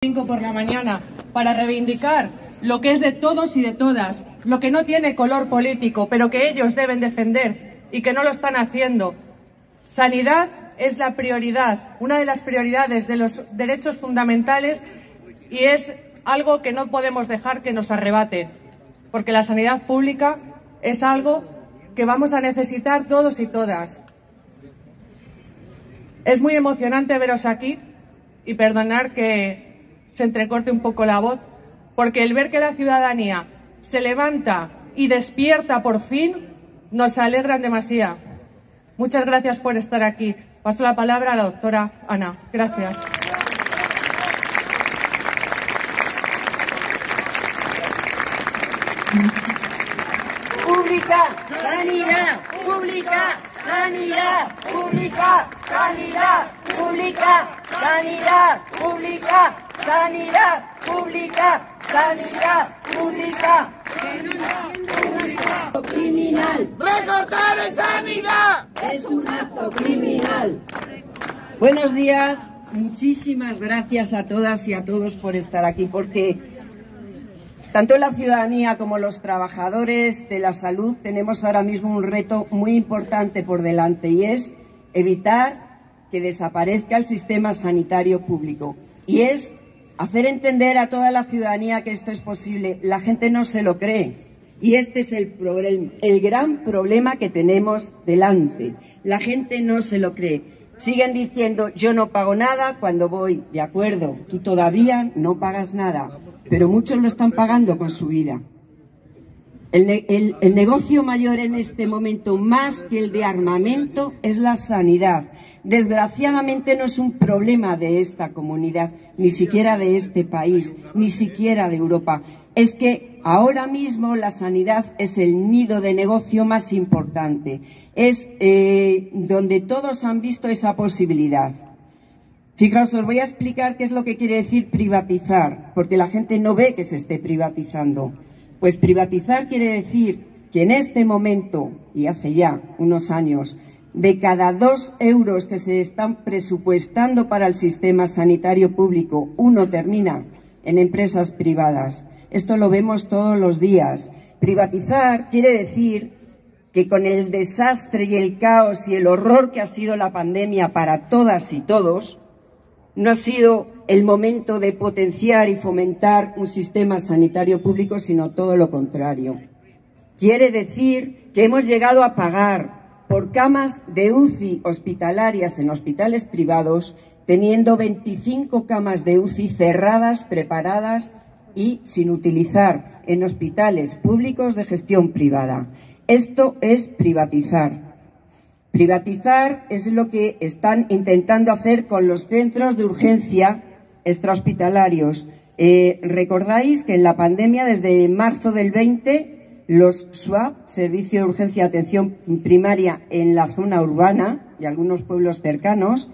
5 por la mañana para reivindicar lo que es de todos y de todas, lo que no tiene color político, pero que ellos deben defender y que no lo están haciendo. Sanidad es la prioridad, una de las prioridades de los derechos fundamentales, y es algo que no podemos dejar que nos arrebate, porque la sanidad pública es algo que vamos a necesitar todos y todas. Es muy emocionante veros aquí y perdonar que se entrecorte un poco la voz, porque el ver que la ciudadanía se levanta y despierta por fin nos alegran demasiado. Muchas gracias por estar aquí. Paso la palabra a la doctora Ana. Gracias. Pública, sanidad, pública, sanidad, pública, sanidad, pública, sanidad, pública, sanidad, pública, sanidad, pública. Criminal. ¡Recortar en sanidad! Es un acto criminal. Buenos días, muchísimas gracias a todas y a todos por estar aquí, porque tanto la ciudadanía como los trabajadores de la salud tenemos ahora mismo un reto muy importante por delante, y es evitar que desaparezca el sistema sanitario público. Y es hacer entender a toda la ciudadanía que esto es posible. La gente no se lo cree. Y este es el gran problema que tenemos delante. La gente no se lo cree. Siguen diciendo, yo no pago nada cuando voy. De acuerdo, tú todavía no pagas nada, pero muchos lo están pagando con su vida. El negocio mayor en este momento, más que el de armamento, es la sanidad. Desgraciadamente no es un problema de esta comunidad, ni siquiera de este país, ni siquiera de Europa. Es que ahora mismo la sanidad es el nido de negocio más importante. Es donde todos han visto esa posibilidad. Fijaos, os voy a explicar qué es lo que quiere decir privatizar, porque la gente no ve que se esté privatizando. Pues privatizar quiere decir que en este momento, y hace ya unos años, de cada 2 euros que se están presupuestando para el sistema sanitario público, 1 termina en empresas privadas. Esto lo vemos todos los días. Privatizar quiere decir que con el desastre y el caos y el horror que ha sido la pandemia para todas y todos, no ha sido el momento de potenciar y fomentar un sistema sanitario público, sino todo lo contrario. Quiere decir que hemos llegado a pagar por camas de UCI hospitalarias en hospitales privados, teniendo 25 camas de UCI cerradas, preparadas y sin utilizar en hospitales públicos de gestión privada. Esto es privatizar. Privatizar es lo que están intentando hacer con los centros de urgencia extrahospitalarios. Recordáis que en la pandemia, desde marzo del 20, los SUAP, Servicio de Urgencia y Atención Primaria en la zona urbana y algunos pueblos cercanos,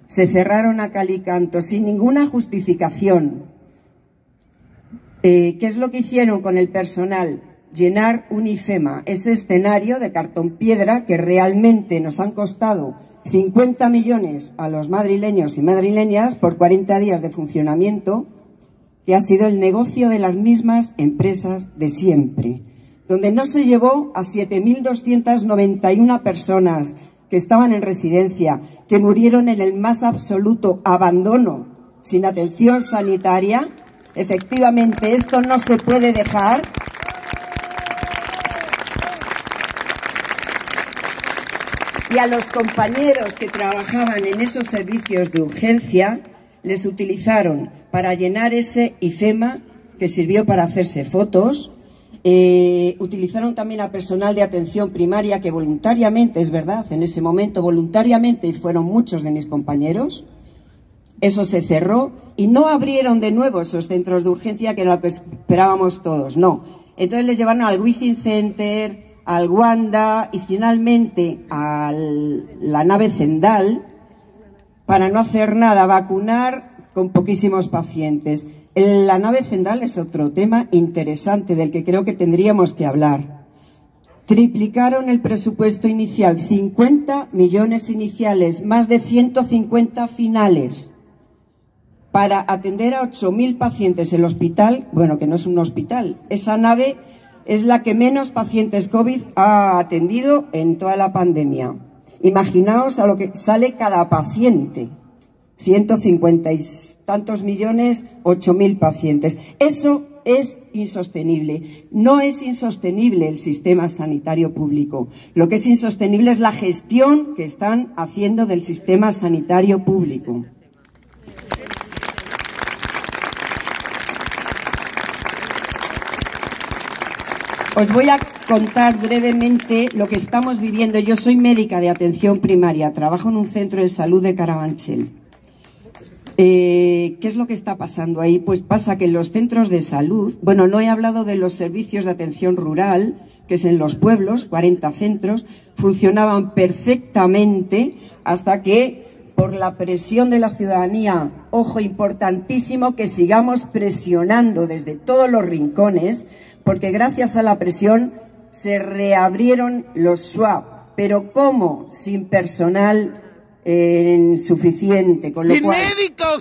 se cerraron a cal y canto sin ninguna justificación. ¿Qué es lo que hicieron con el personal? Llenar un IFEMA, ese escenario de cartón piedra que realmente nos han costado 50 millones a los madrileños y madrileñas por 40 días de funcionamiento, que ha sido el negocio de las mismas empresas de siempre, donde no se llevó a 7.291 personas que estaban en residencia, que murieron en el más absoluto abandono, sin atención sanitaria. Efectivamente, esto no se puede dejar. Y a los compañeros que trabajaban en esos servicios de urgencia les utilizaron para llenar ese IFEMA, que sirvió para hacerse fotos. Utilizaron también a personal de atención primaria que voluntariamente, es verdad, en ese momento voluntariamente fueron muchos de mis compañeros. Eso se cerró y no abrieron de nuevo esos centros de urgencia, que era lo que esperábamos todos, no. Entonces les llevaron al Within Center, al Wanda y finalmente a la nave Zendal, para no hacer nada, vacunar con poquísimos pacientes. La nave Zendal es otro tema interesante del que creo que tendríamos que hablar. Triplicaron el presupuesto inicial, 50 millones iniciales, más de 150 finales, para atender a 8.000 pacientes. El hospital, bueno, que no es un hospital, esa nave es la que menos pacientes COVID ha atendido en toda la pandemia. Imaginaos a lo que sale cada paciente. 150 y tantos millones, 8.000 pacientes. Eso es insostenible. No es insostenible el sistema sanitario público. Lo que es insostenible es la gestión que están haciendo del sistema sanitario público. Os voy a contar brevemente lo que estamos viviendo. Yo soy médica de atención primaria, trabajo en un centro de salud de Carabanchel. ¿Qué es lo que está pasando ahí? Pues pasa que en los centros de salud, bueno, no he hablado de los servicios de atención rural, que es en los pueblos, 40 centros, funcionaban perfectamente hasta que, por la presión de la ciudadanía, ojo, importantísimo que sigamos presionando desde todos los rincones, porque gracias a la presión se reabrieron los SWAP. Pero ¿cómo? Sin personal suficiente. Con lo cual,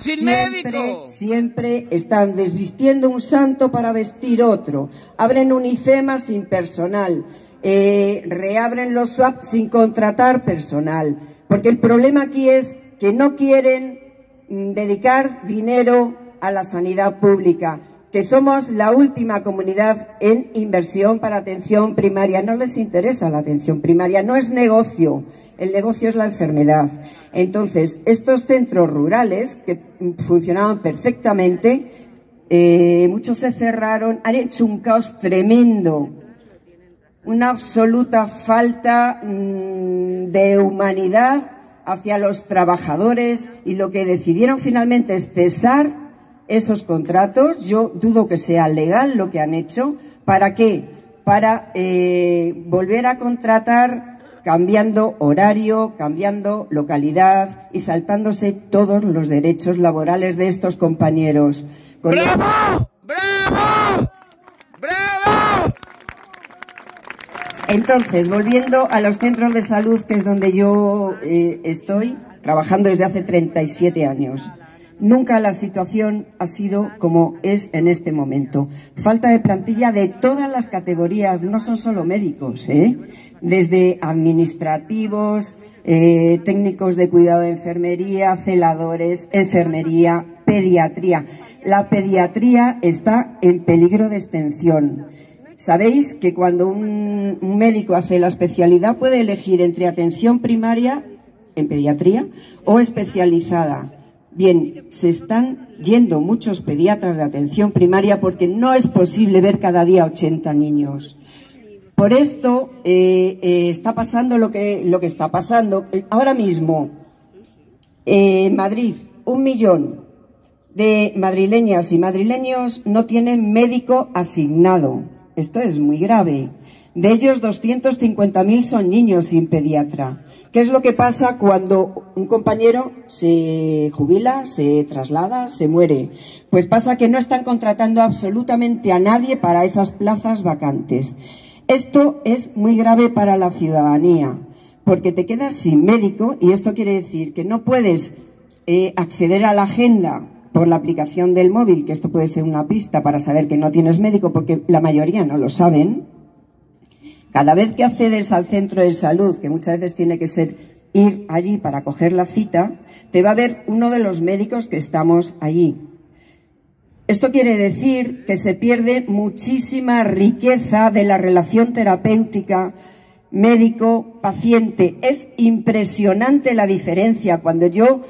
sin médicos. Siempre están desvistiendo un santo para vestir otro. Abren un IFEMA sin personal. Reabren los SWAP sin contratar personal. Porque el problema aquí es que no quieren dedicar dinero a la sanidad pública, que somos la última comunidad en inversión para atención primaria. No les interesa la atención primaria, no es negocio, el negocio es la enfermedad. Entonces, estos centros rurales que funcionaban perfectamente, muchos se cerraron, han hecho un caos tremendo, una absoluta falta de humanidad hacia los trabajadores, y lo que decidieron finalmente es cesar esos contratos. Yo dudo que sea legal lo que han hecho. ¿Para qué? Para volver a contratar cambiando horario, cambiando localidad y saltándose todos los derechos laborales de estos compañeros. ¡Bravo! ¡Bravo! ¡Bravo! Entonces, volviendo a los centros de salud, que es donde yo estoy trabajando desde hace 37 años. Nunca la situación ha sido como es en este momento. Falta de plantilla de todas las categorías, no son solo médicos, desde administrativos, técnicos de cuidado de enfermería, celadores, enfermería, pediatría. La pediatría está en peligro de extinción. Sabéis que cuando un médico hace la especialidad puede elegir entre atención primaria en pediatría o especializada. Bien, se están yendo muchos pediatras de atención primaria porque no es posible ver cada día 80 niños. Por esto está pasando lo que está pasando. Ahora mismo, en Madrid, 1 millón de madrileñas y madrileños no tienen médico asignado. Esto es muy grave. De ellos, 250.000 son niños sin pediatra. ¿Qué es lo que pasa cuando un compañero se jubila, se traslada, se muere? Pues pasa que no están contratando absolutamente a nadie para esas plazas vacantes. Esto es muy grave para la ciudadanía, porque te quedas sin médico, y esto quiere decir que no puedes acceder a la agenda por la aplicación del móvil, que esto puede ser una pista para saber que no tienes médico, porque la mayoría no lo saben. Cada vez que accedes al centro de salud, que muchas veces tiene que ser ir allí para coger la cita, te va a ver uno de los médicos que estamos allí. Esto quiere decir que se pierde muchísima riqueza de la relación terapéutica médico-paciente. Es impresionante la diferencia. Cuando yo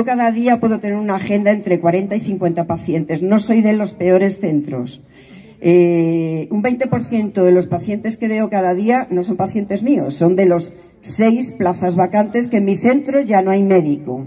cada día puedo tener una agenda entre 40 y 50 pacientes. No soy de los peores centros. Un 20% de los pacientes que veo cada día no son pacientes míos, son de los 6 plazas vacantes que en mi centro ya no hay médico.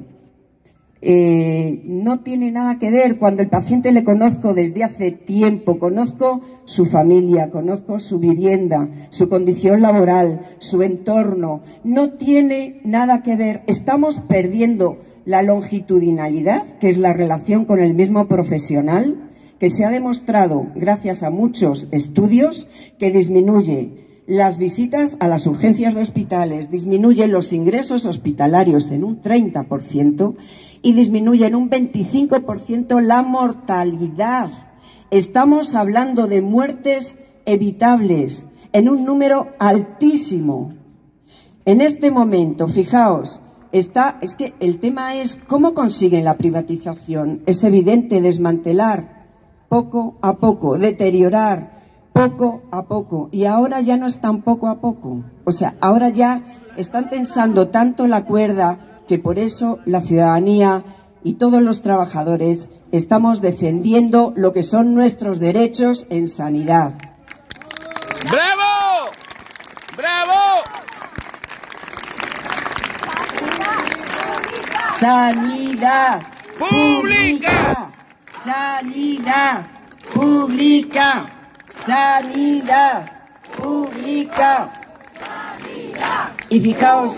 No tiene nada que ver. Cuando el paciente le conozco desde hace tiempo, conozco su familia, conozco su vivienda, su condición laboral, su entorno, no tiene nada que ver. Estamos perdiendo la longitudinalidad, que es la relación con el mismo profesional, que se ha demostrado, gracias a muchos estudios, que disminuye las visitas a las urgencias de hospitales, disminuye los ingresos hospitalarios en un 30%, y disminuye en un 25% la mortalidad. Estamos hablando de muertes evitables en un número altísimo. En este momento, fijaos, es que el tema es cómo consiguen la privatización. Es evidente, desmantelar poco a poco, deteriorar poco a poco. Y ahora ya no es tan poco a poco. O sea, ahora ya están tensando tanto la cuerda que por eso la ciudadanía y todos los trabajadores estamos defendiendo lo que son nuestros derechos en sanidad. ¡Bravo! ¡Bravo! Sanidad pública. Sanidad pública. Sanidad pública. Y fijaos